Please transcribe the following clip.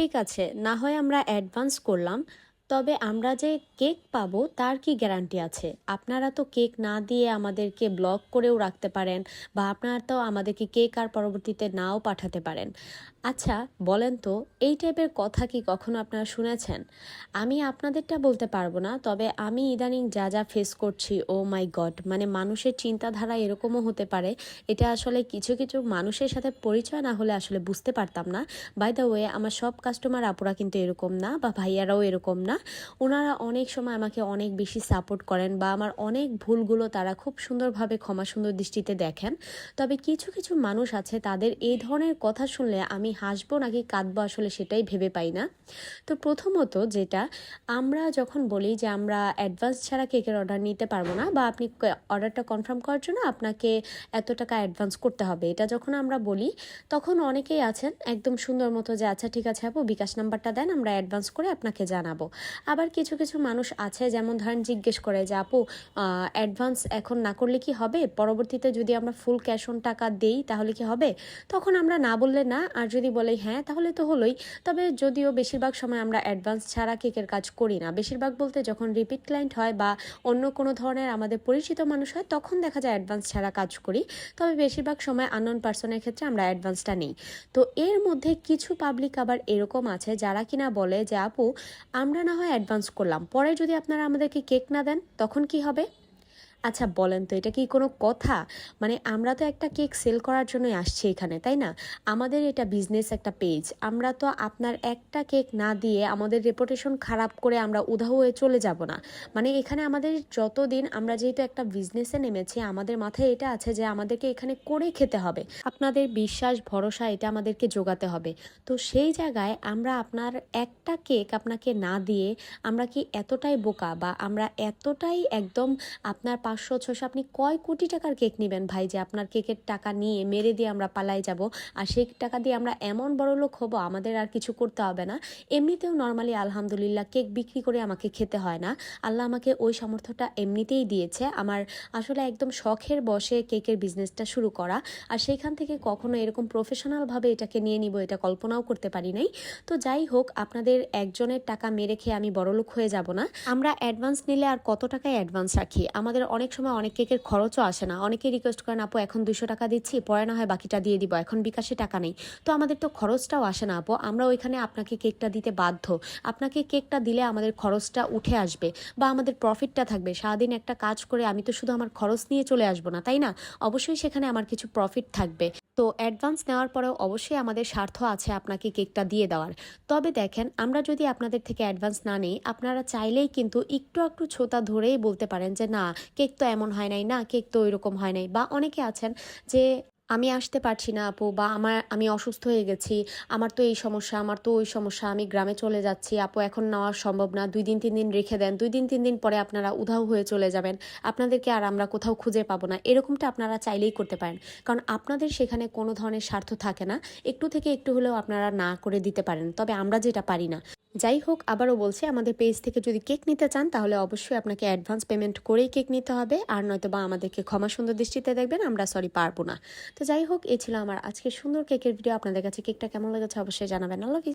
ঠিক আছে, না হয় আমরা অ্যাডভান্স করলাম, তবে আমরা যে কেক পাবো তার কি গ্যারান্টি আছে? আপনারা তো কেক না দিয়ে আমাদেরকে ব্লক করেও রাখতে পারেন, বা আপনারা তো আমাদেরকে কেক আর পরবর্তীতে নাও পাঠাতে পারেন। আচ্ছা, বলেন তো, এই টাইপের কথা কি কখনো আপনারা শুনেছেন? আমি আপনাদেরটা বলতে পারবো না, তবে আমি ইদানিং যা যা ফেস করছি, ও মাই গড, মানে মানুষের চিন্তাধারা এরকমও হতে পারে। এটা আসলে কিছু কিছু মানুষের সাথে পরিচয় না হলে আসলে বুঝতে পারতাম না। বাই দ্য ওয়ে, আমার সব কাস্টমার আপুরা কিন্তু এরকম না, বা ভাইয়ারাও এরকম না। ওনারা অনেক সময় আমাকে অনেক বেশি সাপোর্ট করেন, বা আমার অনেক ভুলগুলো তারা খুব সুন্দরভাবে ক্ষমা সুন্দর দৃষ্টিতে দেখেন। তবে কিছু কিছু মানুষ আছে, তাদের এই ধরনের কথা শুনলে আমি হাসবো নাকি কাঁদবো আসলে সেটাই ভেবে পাই না। তো প্রথমত যেটা, আমরা যখন বলি যে আমরা অ্যাডভান্স ছাড়া কেকের অর্ডার নিতে পারবো না, বা আপনি অর্ডারটা কনফার্ম করার জন্য আপনাকে এত টাকা অ্যাডভান্স করতে হবে, এটা যখন আমরা বলি, তখন অনেকেই আছেন একদম সুন্দর মতো যে আচ্ছা ঠিক আছে আপু, বিকাশ নাম্বারটা দেন, আমরা অ্যাডভান্স করে আপনাকে জানাবো। আবার কিছু কিছু মানুষ আছে, যেমন ধরেন জিজ্ঞেস করে যে আপু, অ্যাডভান্স এখন না করলে কি হবে, পরবর্তীতে যদি আমরা ফুল ক্যাশ অন টাকা দেই তাহলে কি হবে? তখন আমরা না বললে না, আর যদি বলে হ্যাঁ তাহলে তো হলোই। তবে যদিও বেশিরভাগ সময় আমরা অ্যাডভান্স ছাড়া কেকের কাজ করি না, বেশিরভাগ বলতে যখন রিপিট ক্লায়েন্ট হয় বা অন্য কোনো ধরনের আমাদের পরিচিত মানুষ হয়, তখন দেখা যায় অ্যাডভান্স ছাড়া কাজ করি। তবে বেশিরভাগ সময় আননোন পার্সনের ক্ষেত্রে আমরা অ্যাডভান্সটা নিই। তো এর মধ্যে কিছু পাবলিক আবার এরকম আছে যারা কিনা বলে যে আপু, আমরা না হয় অ্যাডভান্স করলাম, পরে যদি আপনারা আমাদেরকে কেক না দেন তখন কি হবে? আচ্ছা বলেন তো, এটা কি কোনো কথা? মানে আমরা তো একটা কেক সেল করার জন্যই আসছি এখানে, তাই না? আমাদের এটা বিজনেস একটা পেজ, আমরা তো আপনার একটা কেক না দিয়ে আমাদের রেপুটেশন খারাপ করে আমরা উধাও হয়ে চলে যাব না। মানে এখানে আমাদের যতদিন, আমরা যেহেতু একটা বিজনেসে নেমেছি, আমাদের মাথায় এটা আছে যে আমাদেরকে এখানে করে খেতে হবে, আপনাদের বিশ্বাস ভরসা এটা আমাদেরকে জোগাতে হবে। তো সেই জায়গায় আমরা আপনার একটা কেক আপনাকে না দিয়ে, আমরা কি এতটাই বোকা, বা আমরা এতটাই একদম আপনার 500 600, আপনি কয় কোটি টাকার কেক নেবেন ভাই, যে আপনার কেকের টাকা নিয়ে মেরে দিয়ে আমরা পালাই যাব, আর সেই টাকা দিয়ে আমরা এমন বড় লোক হব আমাদের আর কিছু করতে হবে না? এমনিতেও নর্মালি আলহামদুলিল্লাহ কেক বিক্রি করে আমাকে খেতে হয় না, আল্লাহ আমাকে ওই সামর্থ্যটা এমনিতেই দিয়েছে। আমার আসলে একদম শখের বশে কেকের বিজনেসটা শুরু করা, আর সেইখান থেকে কখনো এরকম প্রফেশনালভাবে এটাকে নিয়ে নিব এটা কল্পনাও করতে পারি নাই। তো যাই হোক, আপনাদের একজনের টাকা মেরে খেয়ে আমি বড়লোক হয়ে যাব না। আমরা অ্যাডভান্স নিলে আর কত টাকায় অ্যাডভান্স রাখি? আমাদের অনেক সময় অনেক কেকের খরচও আসে না, অনেকেই রিকোয়েস্ট করেন আপু এখন 200 টাকা দিচ্ছি, পরে না হয় বাকিটা দিয়ে দিব, এখন বিকাশে টাকা নেই। তো আমাদের তো খরচটাও আসে না আপু, আমরা ওইখানে আপনাকে কেকটা দিতে বাধ্য। আপনাকে কেকটা দিলে আমাদের খরচটা উঠে আসবে, বা আমাদের প্রফিটটা থাকবে। সারাদিন একটা কাজ করে আমি তো শুধু আমার খরচ নিয়ে চলে আসবো না, তাই না? অবশ্যই সেখানে আমার কিছু প্রফিট থাকবে। তো অ্যাডভান্স নেওয়ার পরেও অবশ্যই আমাদের স্বার্থ আছে আপনাকে কেকটা দিয়ে দেওয়ার। তবে দেখেন, আমরা যদি আপনাদের থেকে অ্যাডভান্স না নিই, আপনারা চাইলেই কিন্তু একটু একটু ছোতা ধরেই বলতে পারেন যে না, কেক তো এমন হয় নাই, না কেক তো ওইরকম হয় নাই। বা অনেকে আছেন যে আমি আসতে পারছি না আপু, বা আমি অসুস্থ হয়ে গেছি, আমার তো এই সমস্যা, আমার তো ওই সমস্যা, আমি গ্রামে চলে যাচ্ছি আপু, এখন নেওয়া সম্ভব না, 2 দিন 3 দিন রেখে দেন, 2 দিন 3 দিন পরে আপনারা উধাও হয়ে চলে যাবেন, আপনাদেরকে আর আমরা কোথাও খুঁজে পাবো না। এরকমটা আপনারা চাইলেই করতে পারেন, কারণ আপনাদের সেখানে কোনো ধরনের স্বার্থ থাকে না। একটু থেকে একটু হলেও আপনারা না করে দিতে পারেন, তবে আমরা যেটা পারি না। যাই হোক, আবারও বলছি, আমাদের পেজ থেকে যদি কেক নিতে চান তাহলে অবশ্যই আপনাকে অ্যাডভান্স পেমেন্ট করেই কেক নিতে হবে, আর নয়তো বা আমাদেরকে ক্ষমা সুন্দর দৃষ্টিতে দেখবেন, আমরা সরি পারবো না। তো যাই হোক, এই ছিল আমার আজকের সুন্দর কেকের ভিডিও। আপনাদের কাছে কেকটা কেমন লেগেছে অবশ্যই জানাবেন। আল্লাহ হাফেজ।